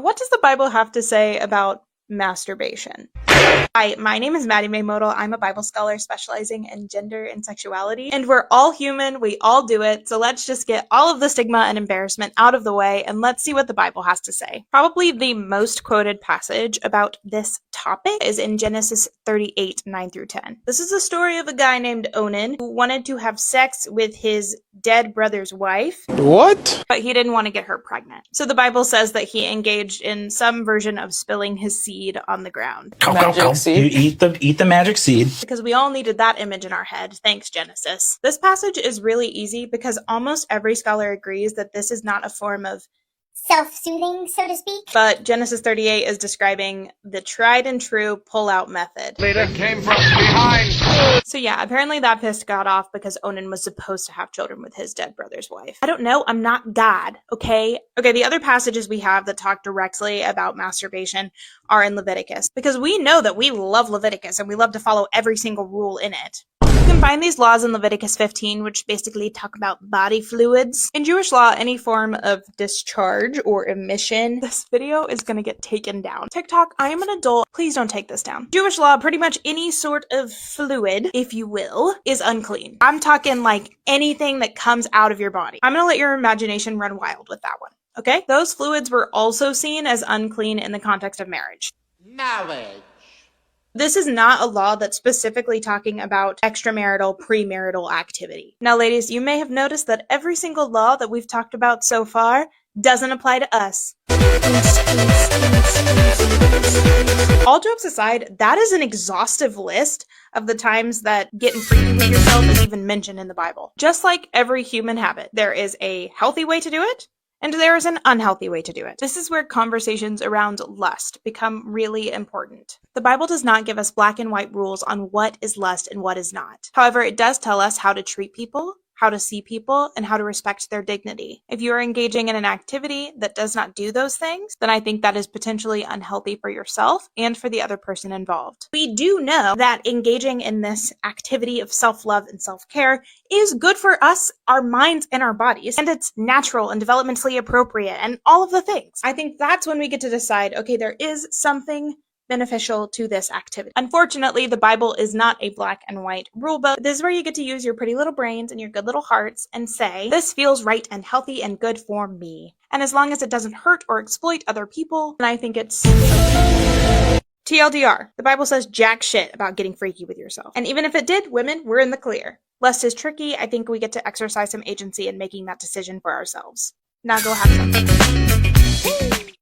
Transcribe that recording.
what does the Bible have to say about masturbation? Hi, my name is Maddie Mae Modal. I'm a Bible scholar specializing in gender and sexuality, and we're all human. We all do it. So let's just get all of the stigma and embarrassment out of the way, and let's see what the Bible has to say. Probably the most quoted passage about this topic is in Genesis 38, 9 through 10. This is the story of a guy named Onan who wanted to have sex with his dead brother's wife. What? But he didn't want to get her pregnant. So the Bible says that he engaged in some version of spilling his seed on the ground. Magic seed. You eat the magic seed. Because we all needed that image in our head. Thanks, Genesis. This passage is really easy because almost every scholar agrees that this is not a form of self-soothing, so to speak. But Genesis 38 is describing the tried and true pull-out method. Leader came from behind. So yeah, apparently that pissed God off because Onan was supposed to have children with his dead brother's wife. I don't know, I'm not God, okay? Okay, the other passages we have that talk directly about masturbation are in Leviticus, because we know that we love Leviticus and we love to follow every single rule in it. You can find these laws in Leviticus 15, which basically talk about body fluids. In Jewish law, any form of discharge or emission, this video is gonna get taken down. TikTok, I am an adult, please don't take this down. Jewish law, pretty much any sort of fluid, if you will, is unclean. I'm talking like anything that comes out of your body. I'm gonna let your imagination run wild with that one, okay? Those fluids were also seen as unclean in the context of marriage. Knowledge. This is not a law that's specifically talking about extramarital, premarital activity. Now, ladies, you may have noticed that every single law that we've talked about so far doesn't apply to us. All jokes aside, that is an exhaustive list of the times that getting freaky with yourself is even mentioned in the Bible. Just like every human habit, there is a healthy way to do it, and there is an unhealthy way to do it. This is where conversations around lust become really important. The Bible does not give us black and white rules on what is lust and what is not. However, it does tell us how to treat people, how to see people, and how to respect their dignity. If you are engaging in an activity that does not do those things, then I think that is potentially unhealthy for yourself and for the other person involved. We do know that engaging in this activity of self-love and self-care is good for us, our minds, and our bodies, and it's natural and developmentally appropriate and all of the things. I think that's when we get to decide, okay, there is something beneficial to this activity. Unfortunately, the Bible is not a black and white rule book. This is where you get to use your pretty little brains and your good little hearts and say, this feels right and healthy and good for me. And as long as it doesn't hurt or exploit other people, then I think it's TLDR. The Bible says jack shit about getting freaky with yourself. And even if it did, women, we're in the clear. Lust is tricky. I think we get to exercise some agency in making that decision for ourselves. Now go have some.